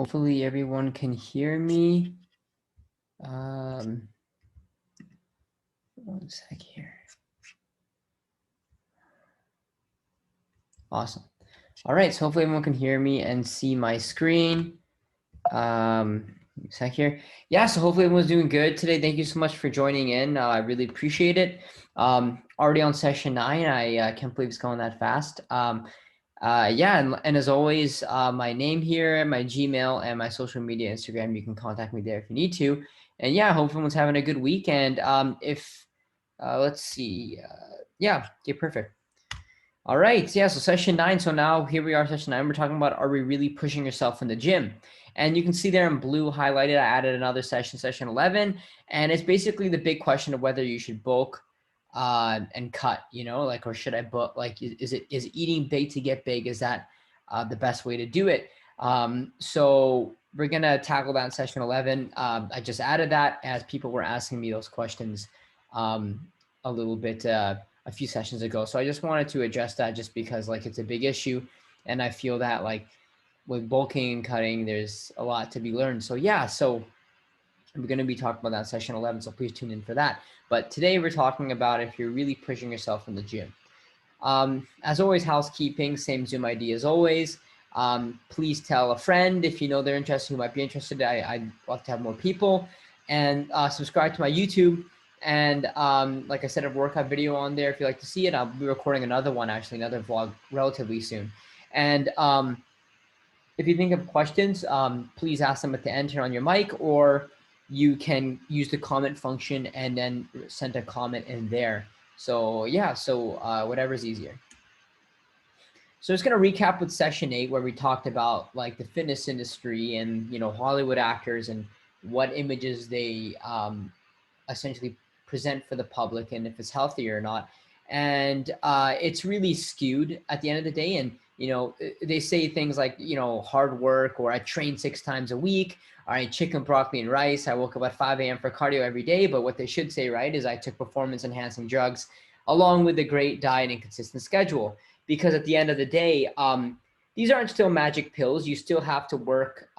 Hopefully everyone can hear me. 1 sec here. Awesome. All right, so hopefully everyone can hear me and see my screen. Sec here. Yeah, so hopefully everyone's doing good today. Thank you so much for joining in. I really appreciate it. Already on session 9. I can't believe it's going that fast. Yeah, and as always, my name here, my Gmail, and my social media, Instagram, you can contact me there if you need to. And yeah, hope everyone's having a good weekend. Let's see. Yeah, okay, perfect. All right, yeah, so session 9. So now here we are, session 9. We're talking about, are we really pushing yourself in the gym? And you can see there in blue highlighted, I added another session, session 11. And it's basically the big question of whether you should bulk and cut, like, or should I bulk? Like, is eating big to get big? Is that the best way to do it? So we're going to tackle that in session 11. I just added that as people were asking me those questions a little bit, a few sessions ago. So I just wanted to address that just because like it's a big issue. And I feel that like with bulking and cutting, there's a lot to be learned. So yeah, so we're going to be talking about that in session 11. So please tune in for that. But today we're talking about if you're really pushing yourself in the gym. As always, housekeeping, same Zoom ID as always. Please tell a friend if you know they're interested, who might be interested. I'd love to have more people. And subscribe to my YouTube. And like I said, a workout video on there. If you'd like to see it, I'll be recording another one, actually, another vlog relatively soon. And if you think of questions, please ask them at the end, turn on your mic, or you can use the comment function and then send a comment in there. So yeah, so whatever's easier. So just going to recap with session 8, where we talked about like the fitness industry and, Hollywood actors and what images they essentially present for the public and if it's healthy or not. And it's really skewed at the end of the day. And, they say things like, hard work, or I train 6 times a week, or I chicken, broccoli, and rice. I woke up at 5 a.m. for cardio every day. But what they should say, right, is I took performance enhancing drugs along with a great diet and consistent schedule. Because at the end of the day, these aren't still magic pills. You still have to work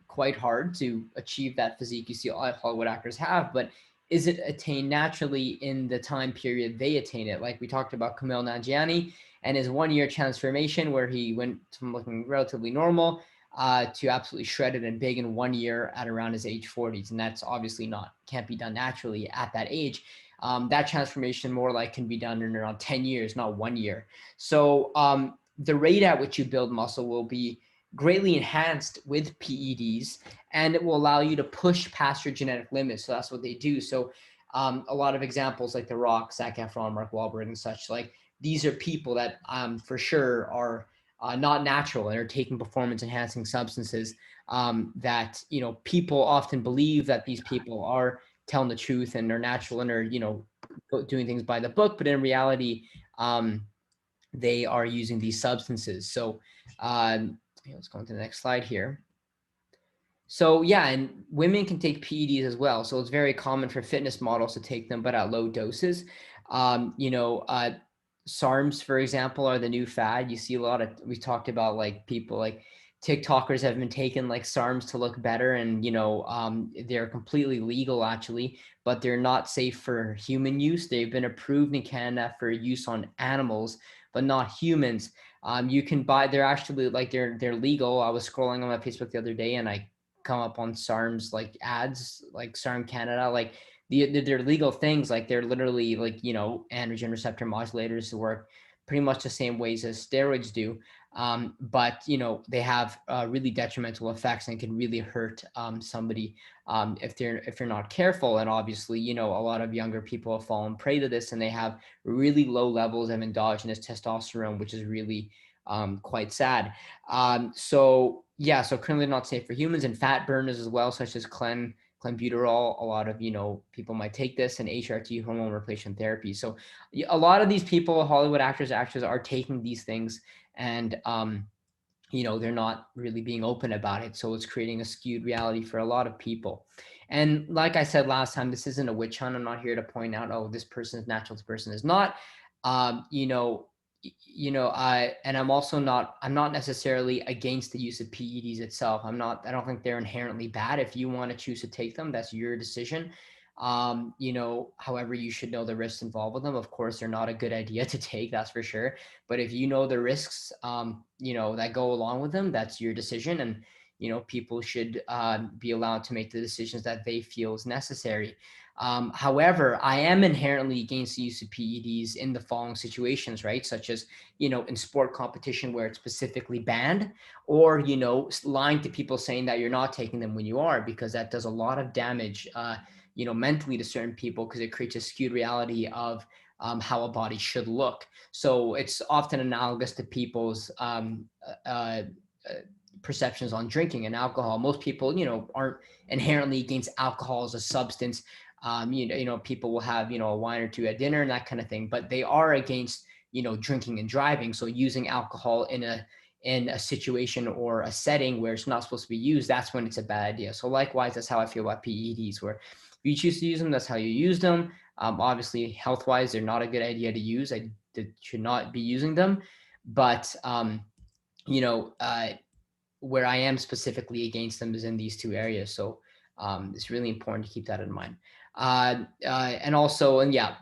quite hard to achieve that physique you see all Hollywood actors have. But is it attained naturally in the time period they attain it? Like we talked about Kumail Nanjiani and his 1-year transformation, where he went from looking relatively normal to absolutely shredded and big in 1 year at around his age 40s. And that's obviously can't be done naturally at that age. That transformation more like can be done in around 10 years, not 1 year. So the rate at which you build muscle will be greatly enhanced with PEDs, and it will allow you to push past your genetic limits. So that's what they do. So a lot of examples like The Rock, Zac Efron, Mark Wahlberg, and such, like these are people that for sure are not natural and are taking performance enhancing substances that, people often believe that these people are telling the truth and are natural and are, doing things by the book. But in reality, they are using these substances. So let's go on to the next slide here. So yeah, and women can take PEDs as well. So it's very common for fitness models to take them, but at low doses. Sarms, for example, are the new fad. You see a lot of, we talked about like people like TikTokers have been taking like Sarms to look better, and they're completely legal actually, but they're not safe for human use. They've been approved in Canada for use on animals, but not humans. You can buy, they're actually like they're legal. I was scrolling on my Facebook the other day and I come up on Sarms like ads, like Sarm Canada, like they're legal things. Like they're literally like, androgen receptor modulators that work pretty much the same ways as steroids do. But they have really detrimental effects and can really hurt somebody if you're not careful. And obviously, a lot of younger people have fallen prey to this, and they have really low levels of endogenous testosterone, which is really quite sad. So yeah, so currently not safe for humans, and fat burners as well, such as clenbuterol. A lot of, people might take this, and HRT, hormone replacement therapy. So a lot of these people, Hollywood actors are taking these things, and they're not really being open about it. So it's creating a skewed reality for a lot of people. And like I said last time, this isn't a witch hunt. I'm not here to point out, oh, this person is natural, this person is not. and I'm not necessarily against the use of PEDs itself. I don't think they're inherently bad. If you want to choose to take them, that's your decision. However, you should know the risks involved with them. Of course, they're not a good idea to take, that's for sure. But if you know the risks, that go along with them, that's your decision. And, people should be allowed to make the decisions that they feel is necessary. However, I am inherently against the use of PEDs in the following situations, right? Such as, in sport competition where it's specifically banned, or, lying to people saying that you're not taking them when you are, because that does a lot of damage, mentally to certain people, because it creates a skewed reality of how a body should look. So it's often analogous to people's perceptions on drinking and alcohol. Most people, aren't inherently against alcohol as a substance. People will have, a wine or two at dinner and that kind of thing, but they are against, drinking and driving. So using alcohol in a situation or a setting where it's not supposed to be used, that's when it's a bad idea. So likewise, that's how I feel about PEDs, where if you choose to use them, that's how you use them. Obviously, health-wise, they're not a good idea to use. I should not be using them. But, where I am specifically against them is in these two areas. So it's really important to keep that in mind. And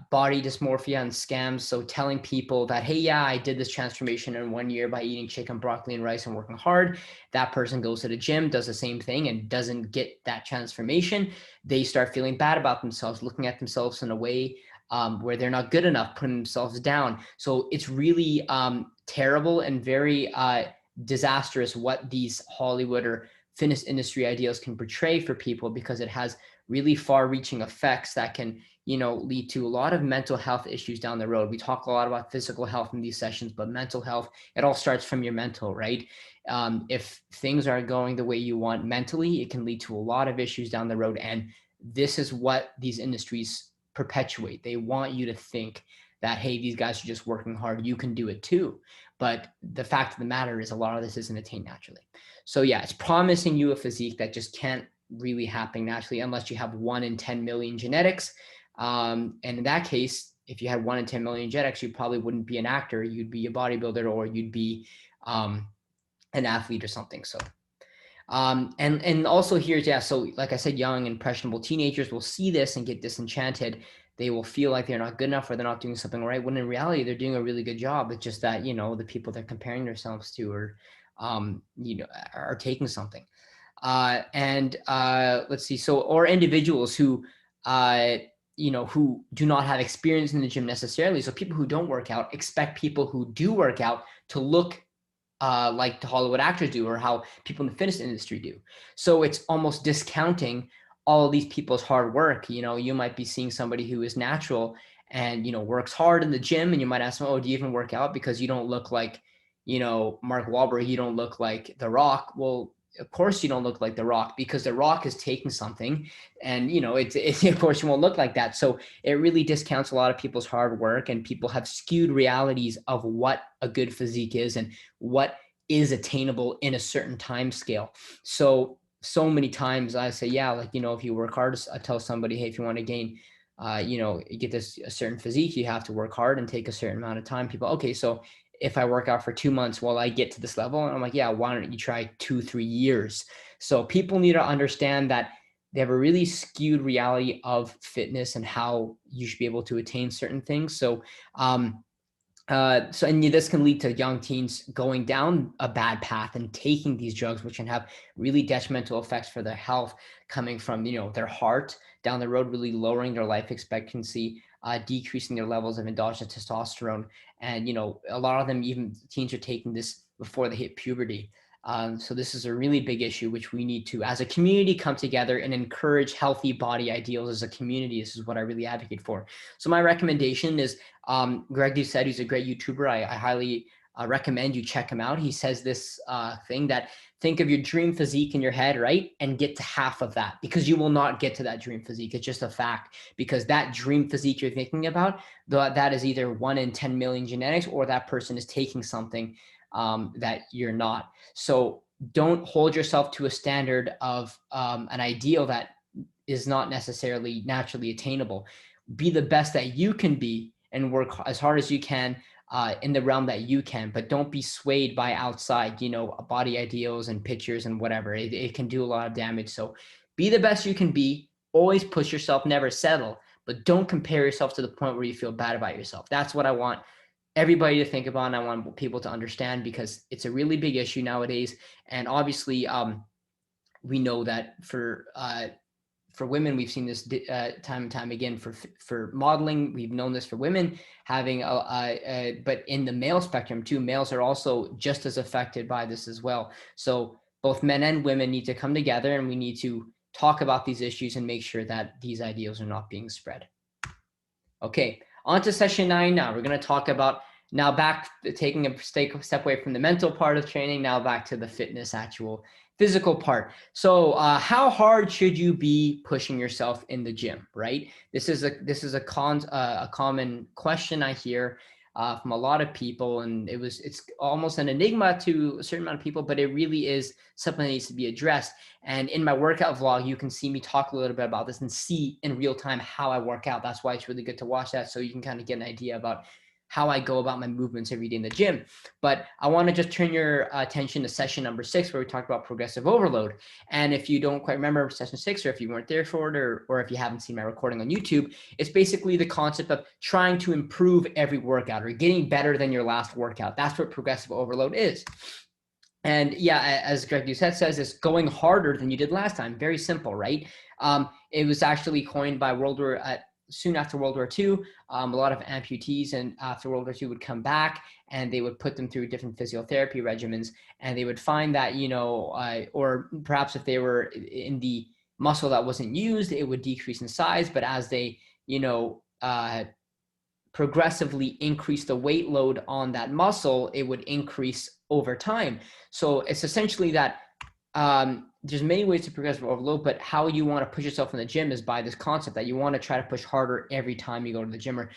body dysmorphia and scams. So telling people that, hey, yeah, I did this transformation in 1 year by eating chicken, broccoli, and rice and working hard. That person goes to the gym, does the same thing, and doesn't get that transformation. They start feeling bad about themselves, looking at themselves in a way where they're not good enough, putting themselves down. So it's really terrible and very disastrous what these Hollywood or fitness industry ideals can portray for people, because it has really far-reaching effects that can, lead to a lot of mental health issues down the road. We talk a lot about physical health in these sessions, but mental health, it all starts from your mental, right? If things aren't going the way you want mentally, it can lead to a lot of issues down the road. And this is what these industries perpetuate. They want you to think that, hey, these guys are just working hard, you can do it too. But the fact of the matter is a lot of this isn't attained naturally. So yeah, it's promising you a physique that just can't really happen naturally unless you have 1 in 10 million genetics. And in that case, if you had 1 in 10 million genetics, you probably wouldn't be an actor. You'd be a bodybuilder, or you'd be an athlete or something. So and also here's, so like I said, young impressionable teenagers will see this and get disenchanted. They will feel like they're not good enough or they're not doing something right, when in reality they're doing a really good job. It's just that, the people they're comparing themselves to are taking something. Let's see. So, or individuals who who do not have experience in the gym necessarily. So people who don't work out expect people who do work out to look like the Hollywood actors do, or how people in the fitness industry do. So it's almost discounting all of these people's hard work. You might be seeing somebody who is natural and, works hard in the gym, and you might ask them, oh, do you even work out? Because you don't look like, Mark Wahlberg, you don't look like The Rock. Well, of course you don't look like The Rock, because The Rock is taking something, and it's of course you won't look like that. So it really discounts a lot of people's hard work, and people have skewed realities of what a good physique is and what is attainable in a certain time scale. So many times I say, yeah, like, if you work hard, I tell somebody, hey, if you want to gain, get a certain physique, you have to work hard and take a certain amount of time. People, okay, so if I work out for 2 months, will I get to this level? And I'm like, yeah, why don't you try 2-3 years? So people need to understand that they have a really skewed reality of fitness and how you should be able to attain certain things. So, and this can lead to young teens going down a bad path and taking these drugs, which can have really detrimental effects for their health, coming from, their heart down the road, really lowering their life expectancy, decreasing their levels of endogenous testosterone. And, a lot of them, even teens, are taking this before they hit puberty. So this is a really big issue, which we need to, as a community, come together and encourage healthy body ideals as a community. This is what I really advocate for. So my recommendation is, Greg Doucette, who's a great YouTuber. I highly recommend you check him out. He says this thing that, think of your dream physique in your head, right? And get to half of that, because you will not get to that dream physique. It's just a fact, because that dream physique you're thinking about, that is either 1 in 10 million genetics, or that person is taking something that you're not. So don't hold yourself to a standard of an ideal that is not necessarily naturally attainable. Be the best that you can be and work as hard as you can in the realm that you can, but don't be swayed by outside, you know, body ideals and pictures and whatever. It can do a lot of damage. So be the best you can be, always push yourself, never settle, but don't compare yourself to the point where you feel bad about yourself. That's what I want everybody to think about. And I want people to understand, because it's a really big issue nowadays. And obviously, we know that for women, we've seen this time and time again. For modeling, we've known this for women having but in the male spectrum too, males are also just as affected by this as well. So both men and women need to come together, and we need to talk about these issues and make sure that these ideals are not being spread. Okay, on to session 9 now. We're going to talk about, now back, taking a step away from the mental part of training, now back to the fitness, actual physical part. So how hard should you be pushing yourself in the gym, right? This is a common question I hear from a lot of people, and it's almost an enigma to a certain amount of people, but it really is something that needs to be addressed. And in my workout vlog, you can see me talk a little bit about this and see in real time how I work out. That's why it's really good to watch that, so you can kind of get an idea about how I go about my movements every day in the gym. But I want to just turn your attention to session number 6, where we talked about progressive overload. And if you don't quite remember session 6, or if you weren't there for it, or if you haven't seen my recording on YouTube, it's basically the concept of trying to improve every workout, or getting better than your last workout. That's what progressive overload is. And yeah, as Greg Doucette says, it's going harder than you did last time. Very simple, right? It was actually coined by soon after World War II. A lot of amputees and after World War II would come back, and they would put them through different physiotherapy regimens, and they would find that, you know, or perhaps if they were in the muscle that wasn't used, it would decrease in size. But as they, you know, progressively increase the weight load on that muscle, it would increase over time. So it's essentially that there's many ways to progressive overload, but how you want to push yourself in the gym is by this concept that you want to try to push harder every time you go to the gym, or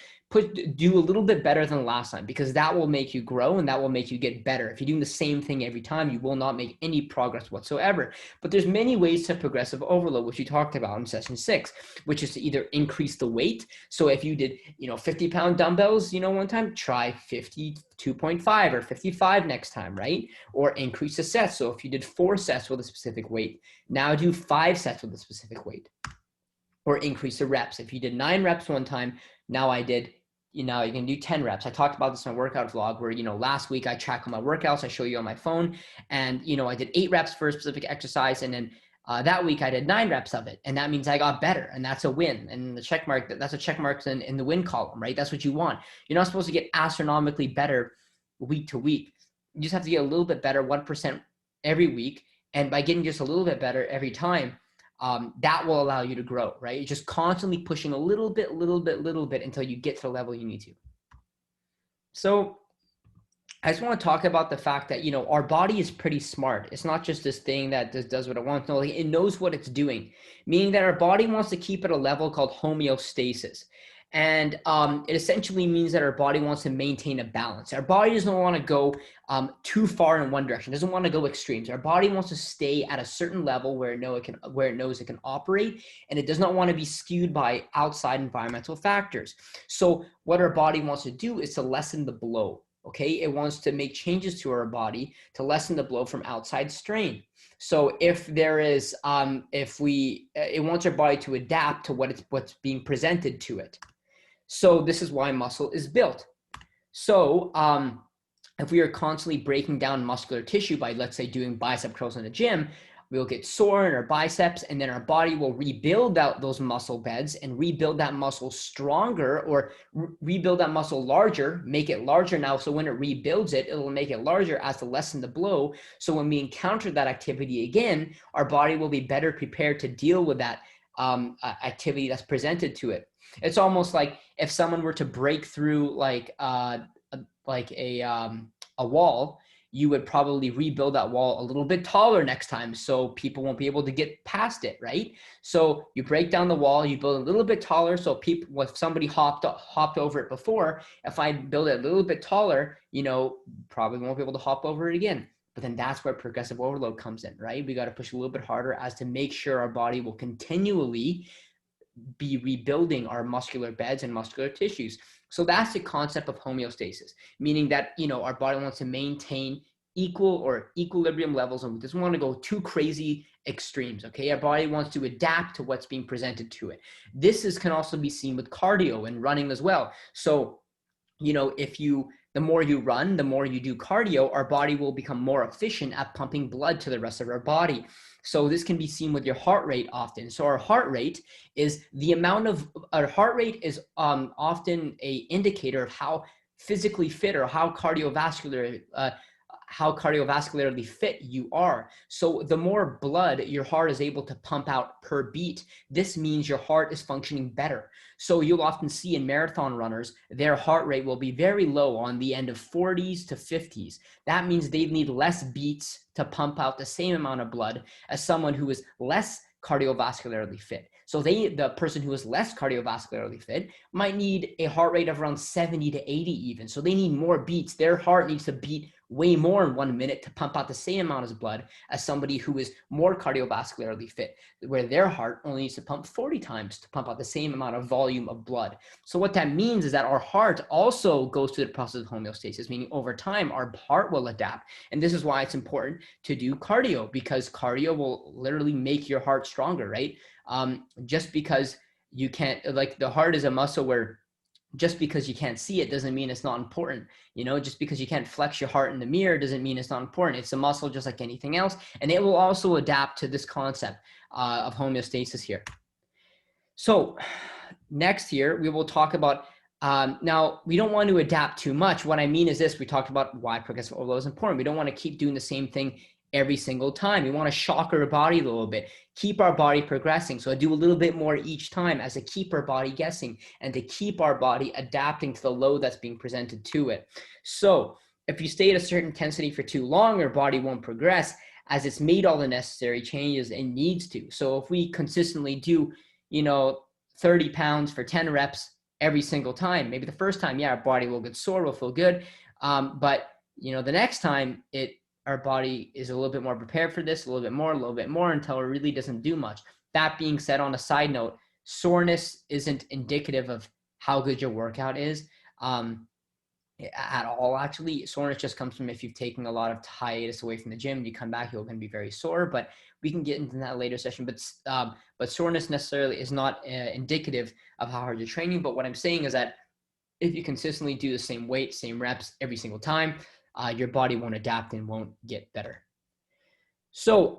do a little bit better than last time, because that will make you grow and that will make you get better. If you're doing the same thing every time, you will not make any progress whatsoever. But there's many ways to progressive overload, which you talked about in session 6, which is to either increase the weight. So if you did, you know, 50-pound dumbbells, you know, one time, try 52.5 or 55 next time, right? Or increase the sets. So if you did 4 sets with a specific weight, now do 5 sets with a specific weight. Or increase the reps. If you did 9 reps one time, now you can do 10 reps. I talked about this in my workout vlog, where, you know, last week I track all my workouts. I show you on my phone, and, you know, I did 8 reps for a specific exercise, and then that week I did 9 reps of it, and that means I got better, and that's a win. And the check mark, that's a check mark in the win column, right? That's what you want. You're not supposed to get astronomically better week to week. You just have to get a little bit better, 1% every week, and by getting just a little bit better every time, that will allow you to grow, right? You're just constantly pushing a little bit until you get to the level you need to. So I just want to talk about the fact that, you know, our body is pretty smart. It's not just this thing that just does what it wants. No, it knows what it's doing, meaning that our body wants to keep at a level called homeostasis. And it essentially means that our body wants to maintain a balance. Our body doesn't want to go too far in one direction. It doesn't want to go extremes. Our body wants to stay at a certain level where it knows it can operate, and it does not want to be skewed by outside environmental factors. So what our body wants to do is to lessen the blow. Okay, it wants to make changes to our body to lessen the blow from outside strain. So if there is, it wants our body to adapt to what's being presented to it. So this is why muscle is built. So if we are constantly breaking down muscular tissue by, let's say, doing bicep curls in the gym, we'll get sore in our biceps, and then our body will rebuild out those muscle beds and rebuild that muscle stronger, or rebuild that muscle larger, make it larger now. So when it rebuilds it, it'll make it larger as to lessen the blow. So when we encounter that activity again, our body will be better prepared to deal with that activity that's presented to it. It's almost like if someone were to break through like a wall, you would probably rebuild that wall a little bit taller next time, so people won't be able to get past it, right? So you break down the wall, you build a little bit taller, so people, if somebody hopped over it before, if I build it a little bit taller, you know, probably won't be able to hop over it again. But then that's where progressive overload comes in, right? We got to push a little bit harder as to make sure our body will continually be rebuilding our muscular beds and muscular tissues. So that's the concept of homeostasis, meaning that, our body wants to maintain equal or equilibrium levels, and we doesn't want to go too crazy extremes. Okay, our body wants to adapt to what's being presented to it. This can also be seen with cardio and running as well. So, the more you run, the more you do cardio, our body will become more efficient at pumping blood to the rest of our body. So this can be seen with your heart rate often. So our heart rate is often a indicator of how physically fit or how cardiovascularly fit you are. So the more blood your heart is able to pump out per beat, this means your heart is functioning better. So you'll often see in marathon runners, their heart rate will be very low on the end of 40s to 50s. That means they need less beats to pump out the same amount of blood as someone who is less cardiovascularly fit. So the person who is less cardiovascularly fit might need a heart rate of around 70 to 80 even. So they need more beats. Their heart needs to beat way more in 1 minute to pump out the same amount of blood as somebody who is more cardiovascularly fit, where their heart only needs to pump 40 times to pump out the same amount of volume of blood. So what that means is that our heart also goes through the process of homeostasis, meaning over time, our heart will adapt. And this is why it's important to do cardio, because cardio will literally make your heart stronger, right? Just because you can't, like, the heart is a muscle where just because you can't see it doesn't mean it's not important. Just because you can't flex your heart in the mirror doesn't mean it's not important. It's a muscle just like anything else. And it will also adapt to this concept of homeostasis here. So next here, we will talk about, now we don't want to adapt too much. What I mean is this: we talked about why progressive overload is important. We don't want to keep doing the same thing every single time. We want to shock our body a little bit, keep our body progressing. So I do a little bit more each time as to keep our body guessing and to keep our body adapting to the load that's being presented to it. So if you stay at a certain intensity for too long, your body won't progress as it's made all the necessary changes it needs to. So if we consistently do, 30 pounds for 10 reps every single time, maybe the first time, our body will get sore, will feel good. But the next time our body is a little bit more prepared for this, a little bit more until it really doesn't do much. That being said, on a side note, soreness isn't indicative of how good your workout is at all. Actually, soreness just comes from if you've taken a lot of hiatus away from the gym, you come back, you're going to be very sore, but we can get into that later session. But soreness necessarily is not indicative of how hard you're training. But what I'm saying is that if you consistently do the same weight, same reps every single time, your body won't adapt and won't get better. So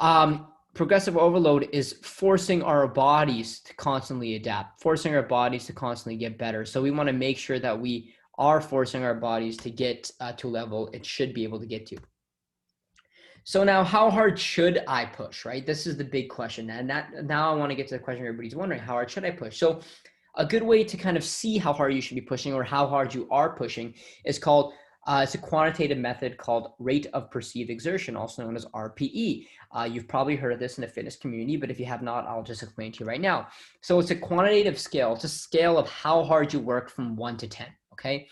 progressive overload is forcing our bodies to constantly adapt, forcing our bodies to constantly get better. So we want to make sure that we are forcing our bodies to get to a level it should be able to get to. So now, how hard should I push, right? This is the big question. And now I want to get to the question everybody's wondering: how hard should I push? So a good way to kind of see how hard you should be pushing or how hard you are pushing is called it's a quantitative method called rate of perceived exertion, also known as RPE. You've probably heard of this in the fitness community, but if you have not, I'll just explain to you right now. So it's a quantitative scale. It's a scale of how hard you work from 1 to 10, okay?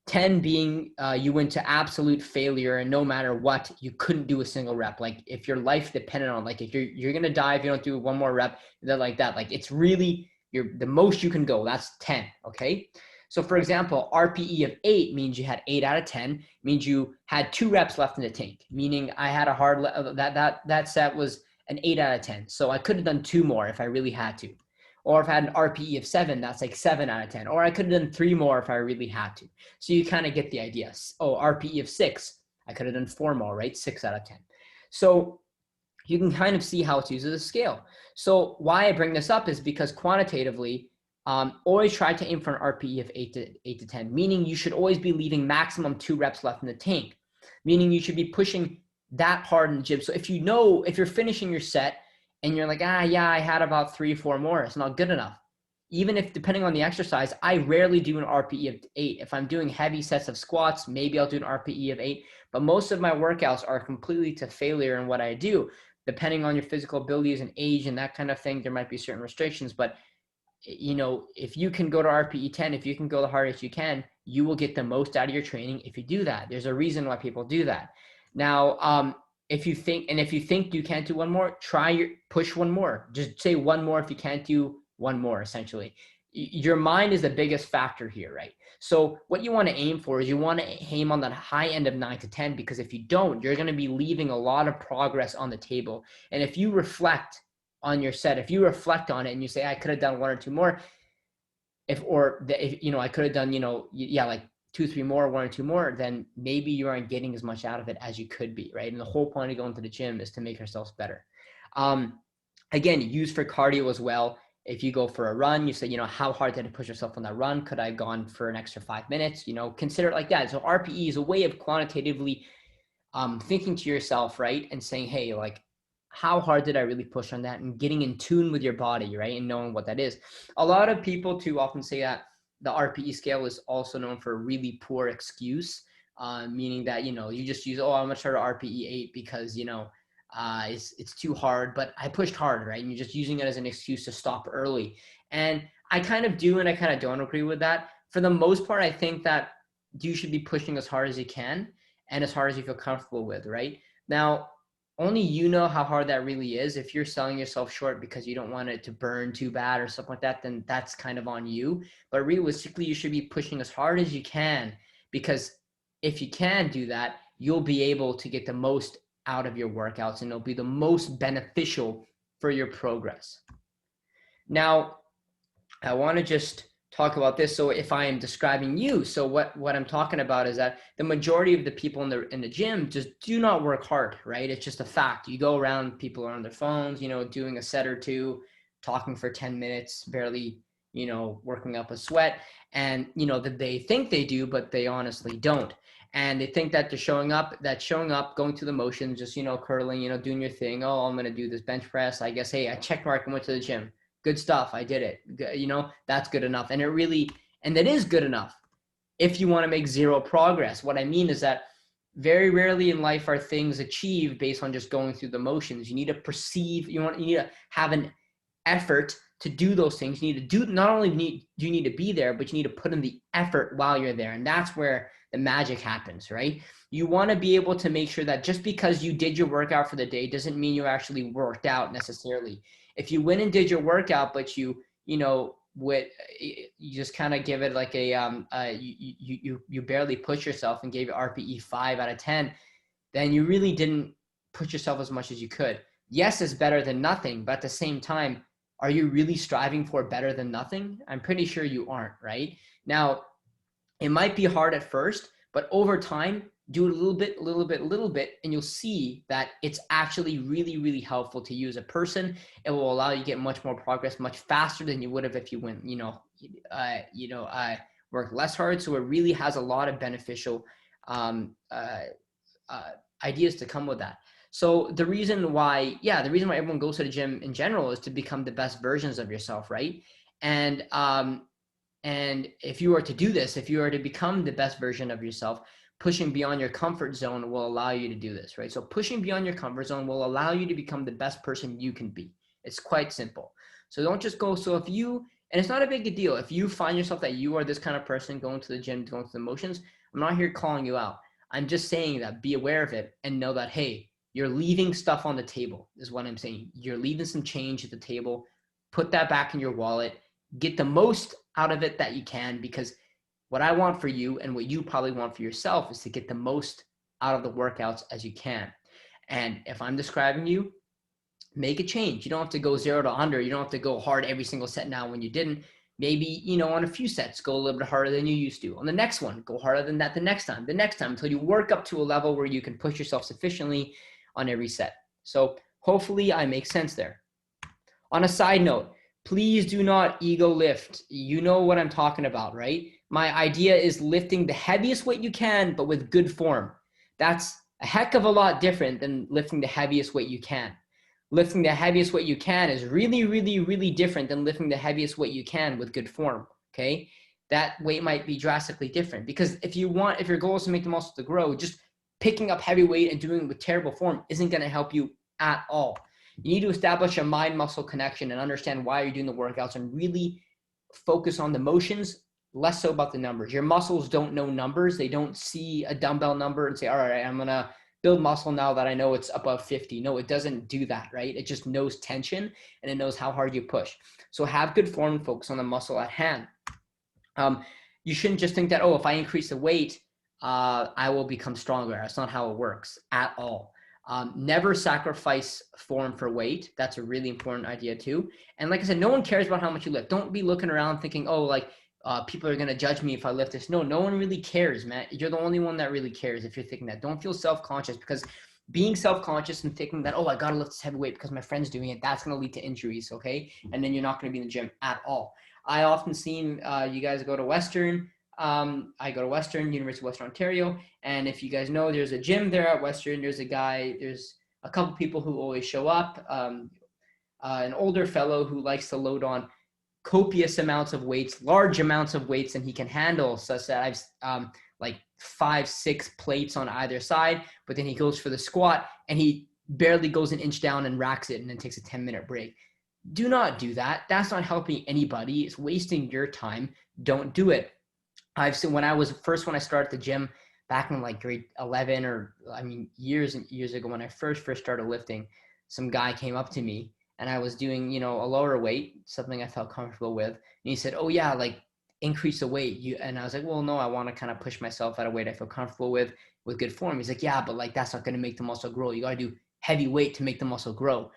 10 being you went to absolute failure, and no matter what, you couldn't do a single rep. Like if your life depended on, like if you're going to die if you don't do one more rep, like that. Like it's really the most you can go. That's 10, okay? So for example, RPE of 8 means you had 8 out of 10, means you had 2 reps left in the tank, meaning I had a hard, that set was an 8 out of 10. So I could have done 2 more if I really had to. Or if I had an RPE of 7, that's like 7 out of 10. Or I could have done 3 more if I really had to. So you kind of get the idea. Oh, RPE of 6, I could have done 4 more, right? 6 out of 10. So you can kind of see how it's used as a scale. So why I bring this up is because quantitatively, always try to aim for an RPE of 8 to 10, meaning you should always be leaving maximum 2 reps left in the tank, meaning you should be pushing that hard in the gym. So if you're finishing your set and you're like, I had about 3 or 4 more, it's not good enough. Even if, depending on the exercise, I rarely do an RPE of 8. If I'm doing heavy sets of squats, maybe I'll do an RPE of 8, but most of my workouts are completely to failure in what I do. Depending on your physical abilities and age and that kind of thing, there might be certain restrictions, but if you can go to RPE 10, if you can go the hardest you can, you will get the most out of your training if you do that. There's a reason why people do that. Now, if you think you can't do one more, push one more. Just say one more if you can't do one more essentially. Your mind is the biggest factor here, right? So what you want to aim for is you want to aim on that high end of 9 to 10, because if you don't, you're going to be leaving a lot of progress on the table. And if you reflect on your set, if you reflect on it and you say, I could have done 1 or 2 more, if you know, I could have done, you know, yeah, like 2, 3 more, 1 or 2 more, then maybe you aren't getting as much out of it as you could be, right? And the whole point of going to the gym is to make ourselves better. Again, use for cardio as well. If you go for a run, you say, you know, how hard did I push yourself on that run? Could I have gone for an extra 5 minutes? You know, consider it like that. So RPE is a way of quantitatively thinking to yourself, right? And saying, hey, like, how hard did I really push on that? And getting in tune with your body, right? And knowing what that is. A lot of people too often say that the RPE scale is also known for a really poor excuse, meaning that, you know, you just use, oh, I'm going to start at RPE 8 because, you know, it's too hard, but I pushed hard, right? And you're just using it as an excuse to stop early. And I kind of do, and I kind of don't agree with that. For the most part, I think that you should be pushing as hard as you can and as hard as you feel comfortable with, right? Now, only you know how hard that really is. If you're selling yourself short because you don't want it to burn too bad or something like that, then that's kind of on you. But realistically, you should be pushing as hard as you can, because if you can do that, you'll be able to get the most out of your workouts and it'll be the most beneficial for your progress. Now, I want to just talk about this. So if I am describing you, so what I'm talking about is that the majority of the people in the gym just do not work hard, right? It's just a fact. You go around, people are on their phones, you know, doing a set or two, talking for 10 minutes, barely, you know, working up a sweat. And, you know, that they think they do, but they honestly don't. And they think that they're showing up, going through the motions, just, you know, curling, you know, doing your thing. Oh, I'm going to do this bench press. I guess, hey, I checked mark and went to the gym. Good stuff. I did it. You know, that's good enough. And that is good enough if you want to make zero progress. What I mean is that very rarely in life are things achieved based on just going through the motions. You need to perceive, you need to have an effort to do those things. You need to do, not only do you need to be there, but you need to put in the effort while you're there. And that's where the magic happens, right? You want to be able to make sure that just because you did your workout for the day doesn't mean you actually worked out necessarily. If you went and did your workout, but you just kind of give it like you barely push yourself and gave it RPE 5 out of 10, then you really didn't push yourself as much as you could. Yes, it's better than nothing, but at the same time, are you really striving for better than nothing? I'm pretty sure you aren't, right? Now, it might be hard at first, but over time, do it a little bit, and you'll see that it's actually really, really helpful to you as a person. It will allow you to get much more progress much faster than you would have if you went, worked less hard. So it really has a lot of beneficial ideas to come with that. So the reason why everyone goes to the gym in general is to become the best versions of yourself, right? And if you are to do this, if you are to become the best version of yourself, pushing beyond your comfort zone will allow you to do this, right? So pushing beyond your comfort zone will allow you to become the best person you can be. It's quite simple. So don't just go. So if you, and it's not a big deal, if you find yourself that you are this kind of person going to the gym, going through the motions, I'm not here calling you out. I'm just saying that be aware of it and know that, hey, you're leaving stuff on the table is what I'm saying. You're leaving some change at the table. Put that back in your wallet. Get the most out of it that you can, because what I want for you and what you probably want for yourself is to get the most out of the workouts as you can. And if I'm describing you, make a change. You don't have to go 0 to 100. You don't have to go hard every single set now when you didn't. Maybe, on a few sets, go a little bit harder than you used to. On the next one, go harder than that the next time, until you work up to a level where you can push yourself sufficiently on every set. So hopefully I make sense there. On a side note, please do not ego lift. You know what I'm talking about, right? My idea is lifting the heaviest weight you can, but with good form. That's a heck of a lot different than lifting the heaviest weight you can. Lifting the heaviest weight you can is really, really, really different than lifting the heaviest weight you can with good form, okay? That weight might be drastically different, because if your goal is to make the muscle to grow, just picking up heavy weight and doing it with terrible form isn't going to help you at all. You need to establish a mind-muscle connection and understand why you're doing the workouts and really focus on the motions, less so about the numbers. Your muscles don't know numbers. They don't see a dumbbell number and say, all right, I'm going to build muscle now that I know it's above 50. No, it doesn't do that, right? It just knows tension and it knows how hard you push. So have good form and focus on the muscle at hand. You shouldn't just think that, oh, if I increase the weight, I will become stronger. That's not how it works at all. Never sacrifice form for weight. That's a really important idea too. And like I said, no one cares about how much you lift. Don't be looking around thinking, oh, like people are going to judge me if I lift this. No, no one really cares, man. You're the only one that really cares if you're thinking that. Don't feel self-conscious, because being self-conscious and thinking that, oh, I got to lift this heavy weight because my friend's doing it, that's going to lead to injuries, okay? And then you're not going to be in the gym at all. I often seen you guys go to Western. I go to Western, University of Western Ontario. And if you guys know, there's a gym there at Western. There's a couple people who always show up. An older fellow who likes to load on copious amounts of weights, large amounts of weights than he can handle, such that I've like 5-6 plates on either side, but then he goes for the squat and he barely goes an inch down and racks it and then takes a 10-minute break. Do not do that. That's not helping anybody. It's wasting your time. Don't do it. I've seen when I started the gym back in like grade 11, or I mean, years and years ago, when I first started lifting, some guy came up to me and I was doing, a lower weight, something I felt comfortable with. And he said, oh yeah, like increase the weight. And I was like, well, no, I want to kind of push myself at a weight I feel comfortable with good form. He's like, yeah, but like, that's not going to make the muscle grow. You got to do heavy weight to make the muscle grow.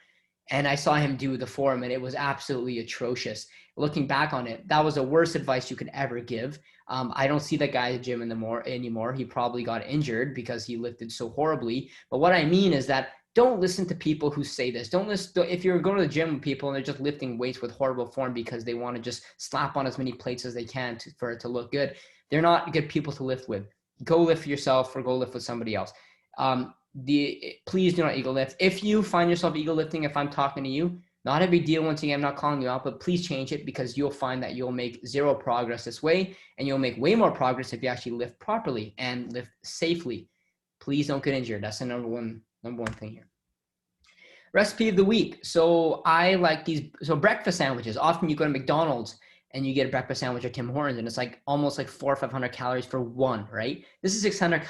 And I saw him do the form and it was absolutely atrocious. Looking back on it, that was the worst advice you could ever give. I don't see that guy at the gym anymore. He probably got injured because he lifted so horribly. But what I mean is that don't listen to people who say this. Don't listen if you're going to the gym with people and they're just lifting weights with horrible form because they want to just slap on as many plates as they can for it to look good. They're not good people to lift with. Go lift for yourself or go lift with somebody else. Please do not ego lift. If you find yourself ego lifting, if I'm talking to you, not a big deal. Once again, I'm not calling you out, but please change it, because you'll find that you'll make zero progress this way, and you'll make way more progress if you actually lift properly and lift safely. Please don't get injured. That's the number one thing here. Recipe of the week. So I like these. So breakfast sandwiches. Often you go to McDonald's and you get a breakfast sandwich at Tim Hortons, and it's like almost like 400 or 500 calories for one, right? This is 600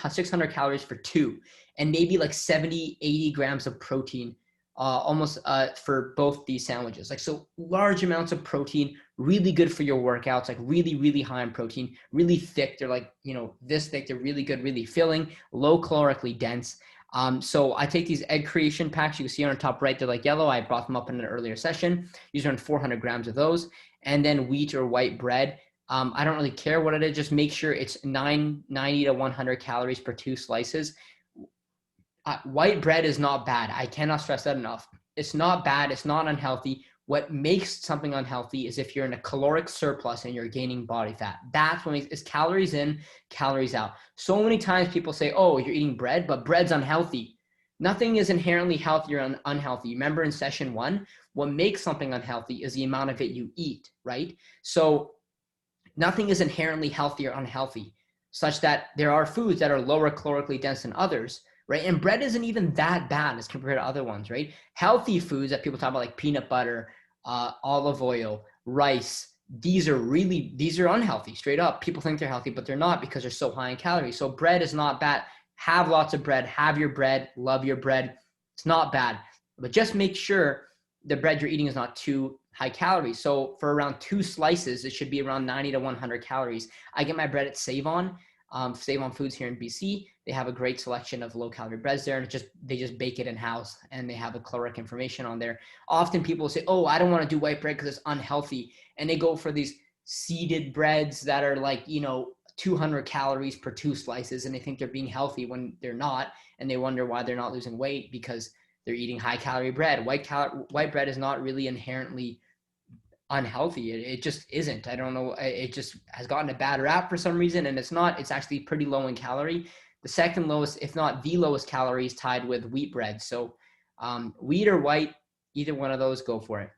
calories for two, and maybe like 70, 80 grams of protein, almost for both these sandwiches. Like, so large amounts of protein, really good for your workouts, like really, really high in protein, really thick. They're like, this thick. They're really good, really filling, low calorically dense. So I take these egg creation packs. You can see on the top right, they're like yellow. I brought them up in an earlier session. These are 400 grams of those. And then wheat or white bread. I don't really care what it is. Just make sure it's 90 to 100 calories per 2 slices. White bread is not bad. I cannot stress that enough. It's not bad. It's not unhealthy. What makes something unhealthy is if you're in a caloric surplus and you're gaining body fat. That's what it's calories in, calories out. So many times people say, oh, you're eating bread, but bread's unhealthy. Nothing is inherently healthy or unhealthy. Remember in session 1, what makes something unhealthy is the amount of it you eat, right? So nothing is inherently healthy or unhealthy, such that there are foods that are lower calorically dense than others, right? And bread isn't even that bad as compared to other ones, right? Healthy foods that people talk about, like peanut butter, olive oil, rice, these are unhealthy, straight up. People think they're healthy, but they're not, because they're so high in calories. So bread is not bad. Have lots of bread, have your bread, love your bread. It's not bad, but just make sure the bread you're eating is not too high calories. So for around 2 slices, it should be around 90 to 100 calories. I get my bread at Save On Foods here in BC. They have a great selection of low calorie breads there, and they just bake it in house, and they have the caloric information on there. Often people say, oh, I don't want to do white bread because it's unhealthy. And they go for these seeded breads that are like, 200 calories per 2 slices, and they think they're being healthy when they're not, and they wonder why they're not losing weight, because they're eating high calorie bread. White bread is not really inherently unhealthy. It just isn't. I don't know. It just has gotten a bad rap for some reason, and it's not. It's actually pretty low in calorie. The second lowest, if not the lowest calories, tied with wheat bread. So wheat or white, either one of those, go for it.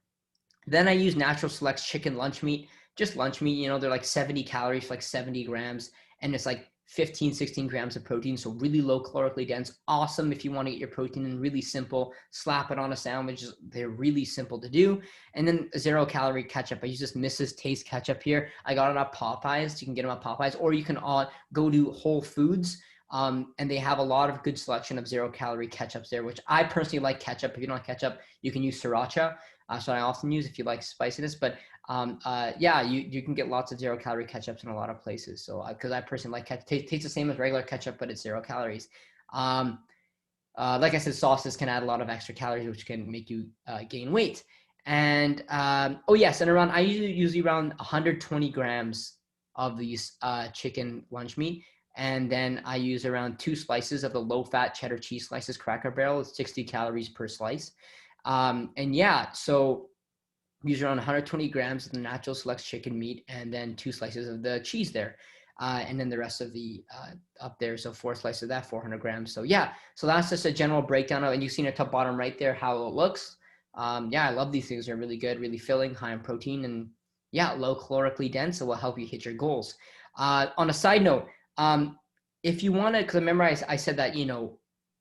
Then I use Natural Select's chicken lunch meat. Just lunch meat, they're like 70 calories, like 70 grams, and it's like 15, 16 grams of protein. So really low calorically dense. Awesome if you want to get your protein in. Really simple. Slap it on a sandwich. They're really simple to do. And then 0 calorie ketchup. I use this Mrs. Taste ketchup here. I got it at Popeyes. You can get them at Popeyes, or you can go to Whole Foods. And they have a lot of good selection of 0-calorie ketchups there, which I personally like ketchup. If you don't like ketchup, you can use sriracha. So I often use if you like spiciness, but yeah, you can get lots of 0-calorie ketchups in a lot of places. So because I personally like ketchup, tastes the same as regular ketchup, but it's 0 calories. Like I said, sauces can add a lot of extra calories, which can make you gain weight. And oh yes, and I usually around 120 grams of these chicken lunch meat. And then I use around 2 slices of the low-fat cheddar cheese slices Cracker Barrel. It's 60 calories per slice. And yeah, so use around 120 grams of the natural select chicken meat and then 2 slices of the cheese there. And then the rest of the up there. So 4 slices of that, 400 grams. So yeah, so that's just a general breakdown of, and you've seen it top bottom right there, how it looks. Yeah, I love these things. They're really good, really filling, high in protein, and yeah, low calorically dense. So will help you hit your goals. On a side note, if you want to, because remember I said that,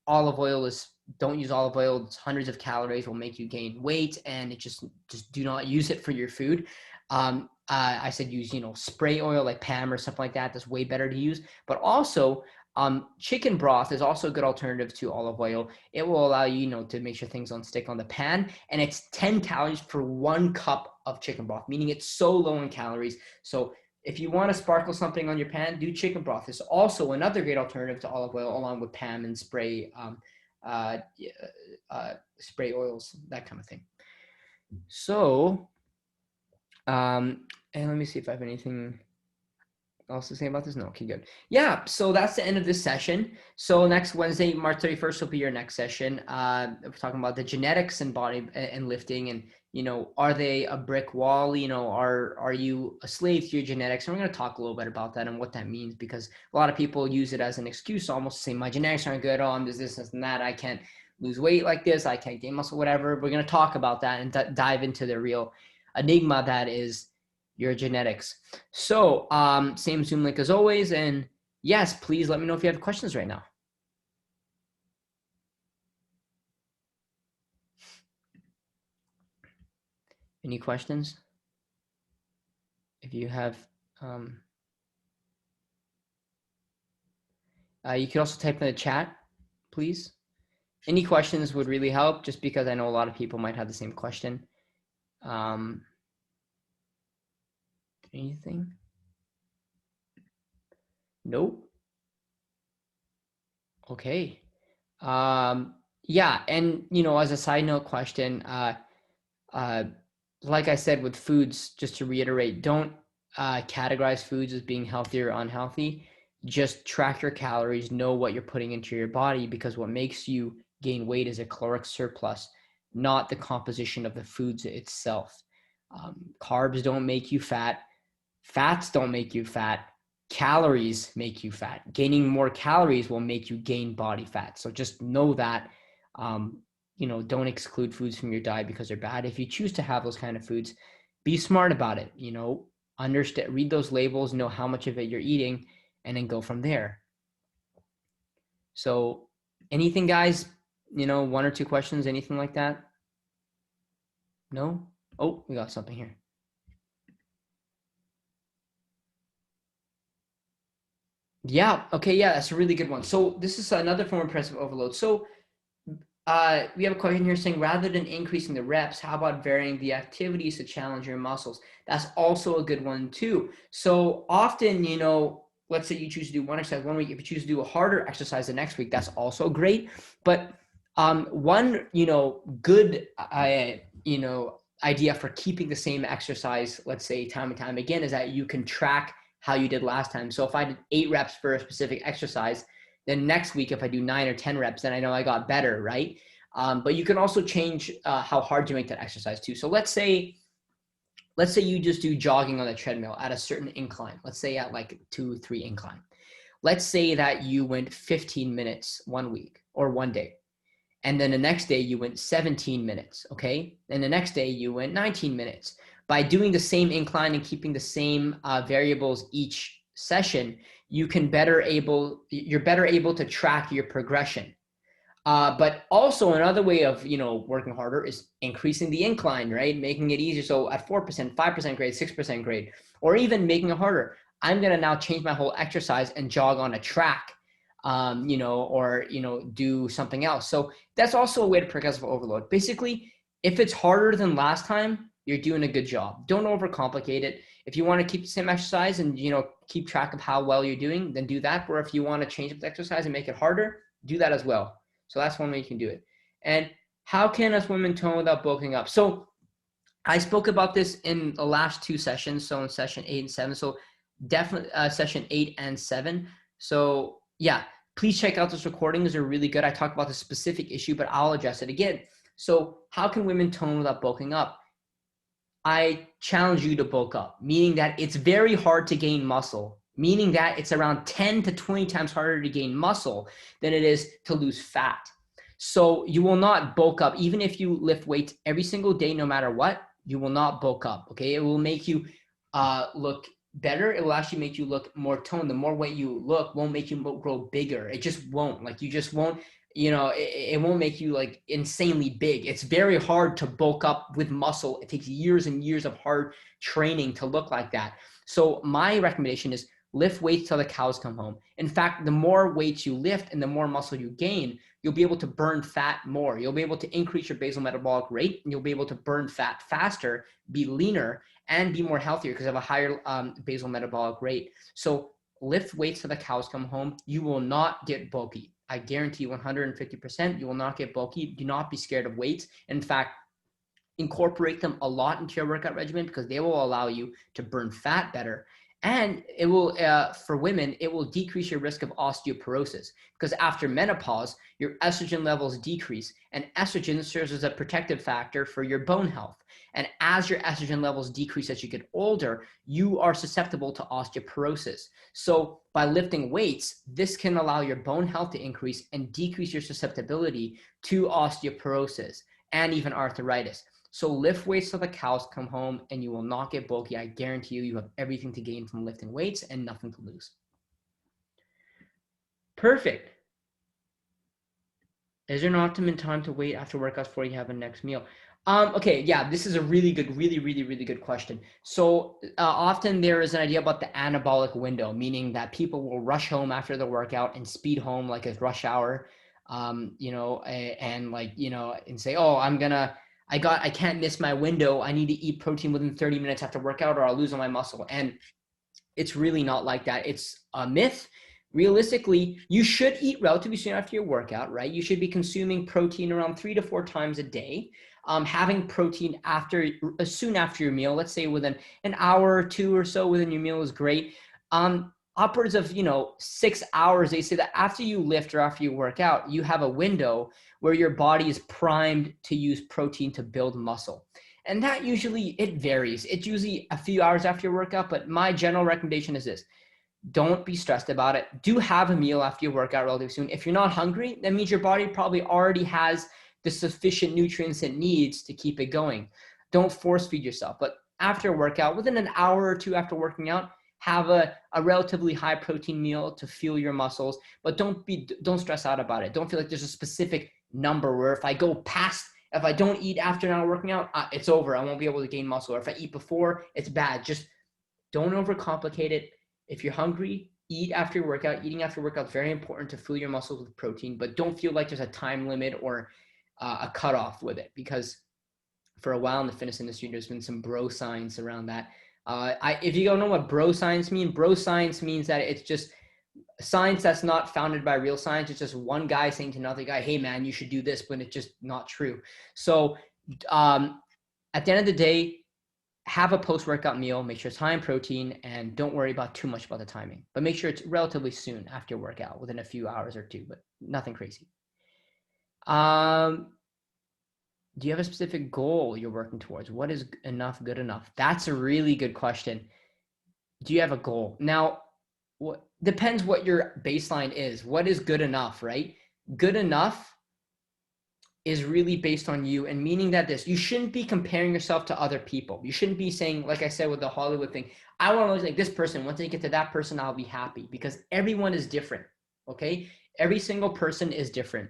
olive oil is, don't use olive oil. It's hundreds of calories, will make you gain weight, and it just do not use it for your food. I said use, spray oil like PM or something like that. That's way better to use. But also, chicken broth is also a good alternative to olive oil. It will allow you, to make sure things don't stick on the pan. And it's 10 calories for 1 cup of chicken broth, meaning it's so low in calories. So if you want to sparkle something on your pan, do chicken broth. It's also another great alternative to olive oil, along with PM and spray oils, that kind of thing. So, and let me see if I have anything else to say about this. No, okay, good. Yeah, so that's the end of this session. So next Wednesday, March 31st will be your next session. We're talking about the genetics and body and lifting, and are they a brick wall? Are you a slave to your genetics? And we're going to talk a little bit about that and what that means, because a lot of people use it as an excuse, almost to say my genetics aren't good. Oh, I'm this and that. I can't lose weight like this. I can't gain muscle, whatever. We're going to talk about that and dive into the real enigma that is your genetics. So same Zoom link as always. And yes, please let me know if you have questions right now. Any questions? If you have, you can also type in the chat, please. Any questions would really help, just because I know a lot of people might have the same question. Anything? Nope. Okay. Yeah, and as a side note question, like I said with foods, just to reiterate, don't categorize foods as being healthy or unhealthy. Just track your calories, know what you're putting into your body, because what makes you gain weight is a caloric surplus, not the composition of the foods itself. Carbs don't make you fat. Fats don't make you fat. Calories make you fat. Gaining more calories will make you gain body fat. So just know that. Don't exclude foods from your diet because they're bad. If you choose to have those kind of foods, be smart about it. Understand, read those labels, know how much of it you're eating, and then go from there. So anything, guys, 1 or 2 questions, anything like that? No? Oh, we got something here. Yeah. Okay. Yeah, that's a really good one. So this is another form of progressive overload. So we have a question here saying, rather than increasing the reps, how about varying the activities to challenge your muscles? That's also a good one too. So often, let's say you choose to do one exercise one week. If you choose to do a harder exercise the next week, that's also great. But one, good, idea for keeping the same exercise, let's say time and time again, is that you can track how you did last time. So if I did 8 reps for a specific exercise, then next week, if I do 9 or 10 reps, then I know I got better, right? But you can also change how hard you make that exercise too. So let's say you just do jogging on the treadmill at a certain incline. Let's say at like 2-3 incline. Let's say that you went 15 minutes one week or one day. And then the next day you went 17 minutes, okay? And the next day you went 19 minutes. By doing the same incline and keeping the same variables each session, you're better able to track your progression. But also another way of, working harder is increasing the incline, right? Making it easier. So at 4%, 5% grade, 6% grade, or even making it harder. I'm going to now change my whole exercise and jog on a track. you know, or, you know, do something else. So that's also a way to progressive overload. Basically, if it's harder than last time, you're doing a good job. Don't overcomplicate it. If you want to keep the same exercise and, you know, keep track of how well you're doing, then do that. Or if you want to change up the exercise and make it harder, do that as well. So that's one way you can do it. And how can us women tone without bulking up? So I spoke about this in the last two sessions. So in session 8 and 7. So definitely session 8 and 7. So yeah, please check out those recordings. They're really good. I talk about the specific issue, but I'll address it again. So how can women tone without bulking up? I challenge you to bulk up, meaning that it's very hard to gain muscle, meaning that it's around 10 to 20 times harder to gain muscle than it is to lose fat. So you will not bulk up. Even if you lift weights every single day, no matter what, you will not bulk up, okay? It will make you look better. It will actually make you look more toned. The more weight you look won't make you grow bigger. It just won't. Like, you just won't, you know, it won't make you like insanely big. It's very hard to bulk up with muscle. It takes years and years of hard training to look like that. So my recommendation is lift weights till the cows come home. In fact, the more weights you lift and the more muscle you gain, you'll be able to burn fat more. You'll be able to increase your basal metabolic rate, and you'll be able to burn fat faster, be leaner, and be more healthier because you have a higher basal metabolic rate. So lift weights till the cows come home. You will not get bulky. I guarantee you 150%, you will not get bulky. Do not be scared of weights. In fact, incorporate them a lot into your workout regimen because they will allow you to burn fat better. And it will, for women, it will decrease your risk of osteoporosis because after menopause, your estrogen levels decrease, and estrogen serves as a protective factor for your bone health. And as your estrogen levels decrease as you get older, you are susceptible to osteoporosis. So by lifting weights, this can allow your bone health to increase and decrease your susceptibility to osteoporosis and even arthritis. So lift weights till the cows come home and you will not get bulky. I guarantee you, you have everything to gain from lifting weights and nothing to lose. Perfect. Is there an optimum time to wait after workouts before you have a next meal? Okay, yeah, this is a really good, really good question. So often there is an idea about the anabolic window, meaning that people will rush home after the workout and speed home like a rush hour, you know, and like, you know, and say, oh, I can't miss my window. I need to eat protein within 30 minutes after workout or I'll lose all my muscle. And it's really not like that. It's a myth. Realistically, you should eat relatively soon after your workout, right? You should be consuming protein around 3 to 4 times a day. Having protein soon after your meal, let's say within an hour or two or so within your meal is great. Upwards of, 6 hours, they say that after you lift or after you work out, you have a window where your body is primed to use protein to build muscle. And that usually, it varies. It's usually a few hours after your workout, but my general recommendation is this. Don't be stressed about it. Do have a meal after your workout relatively soon. If you're not hungry, that means your body probably already has the sufficient nutrients it needs to keep it going. Don't force feed yourself. But after a workout, within an hour or two after working out, have a relatively high protein meal to fuel your muscles, but don't stress out about it. Don't feel like there's a specific number where if I don't eat after an hour working out, it's over. I won't be able to gain muscle. Or if I eat before, it's bad. Just don't overcomplicate it. If you're hungry, eat after your workout. Eating after your workout is very important to fuel your muscles with protein, but don't feel like there's a time limit or a cutoff with it, because for a while in the fitness industry, there's been some bro science around that. If you don't know what bro science means that it's just science that's not founded by real science. It's just one guy saying to another guy, hey man, you should do this, but it's just not true. So at the end of the day, have a post-workout meal, make sure it's high in protein, and don't worry about too much about the timing, but make sure it's relatively soon after your workout, within a few hours or two, but nothing crazy. Do you have a specific goal you're working towards? What is enough good enough? That's a really good question. Do you have a goal? Now, what depends what your baseline is. What is good enough, right? Good enough is really based on you, and meaning that you shouldn't be comparing yourself to other people. You shouldn't be saying, like I said with the Hollywood thing, I want to look like this person. Once I get to that person, I'll be happy, because everyone is different. Okay. Every single person is different.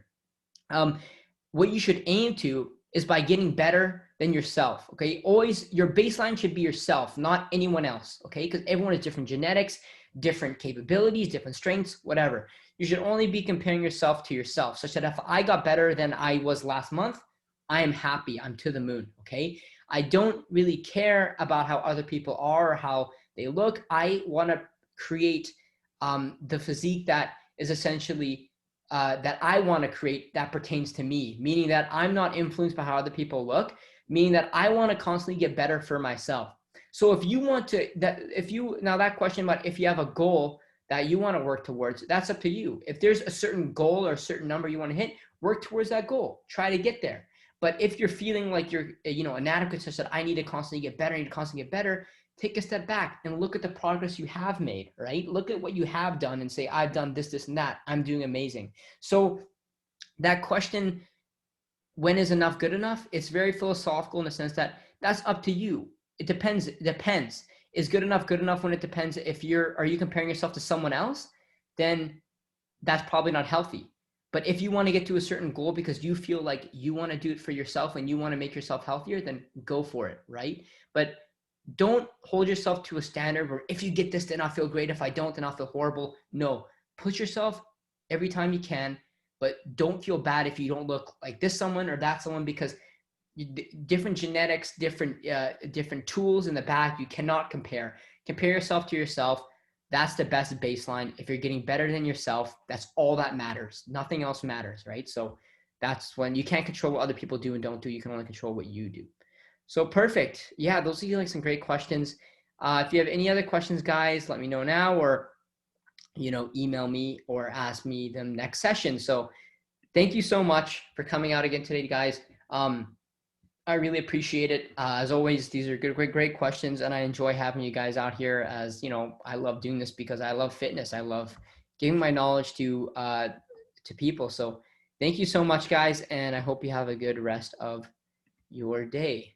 What you should aim to is by getting better than yourself. Okay. Always your baseline should be yourself, not anyone else. Okay. Because everyone has different genetics, different capabilities, different strengths, whatever. You should only be comparing yourself to yourself, such that if I got better than I was last month, I am happy. I'm to the moon. Okay. I don't really care about how other people are or how they look. I want to create the physique that is essentially that I want to create that pertains to me, meaning that I'm not influenced by how other people look, meaning that I want to constantly get better for myself. So if you want to, that question about if you have a goal that you want to work towards, that's up to you. If there's a certain goal or a certain number you want to hit, work towards that goal. Try to get there. But if you're feeling like you're, inadequate, such that I need to constantly get better, take a step back and look at the progress you have made, right? Look at what you have done and say, I've done this, and that. I'm doing amazing. So that question, when is enough good enough? It's very philosophical in the sense that that's up to you. It depends. Is good enough when it depends? Are you comparing yourself to someone else? Then that's probably not healthy. But if you want to get to a certain goal because you feel like you want to do it for yourself and you want to make yourself healthier, then go for it, right? But don't hold yourself to a standard where if you get this, then I'll feel great. If I don't, then I'll feel horrible. No, push yourself every time you can, but don't feel bad if you don't look like this someone or that someone, because different genetics, different tools in the back, you cannot compare. Compare yourself to yourself. That's the best baseline. If you're getting better than yourself, that's all that matters. Nothing else matters, right? So that's when you can't control what other people do and don't do. You can only control what you do. So perfect. Yeah, those are like some great questions. If you have any other questions, guys, let me know now, or, email me or ask me them next session. So thank you so much for coming out again today, guys. I really appreciate it. As always, these are great questions, and I enjoy having you guys out here. As I love doing this because I love fitness. I love giving my knowledge to people. So thank you so much, guys, and I hope you have a good rest of your day.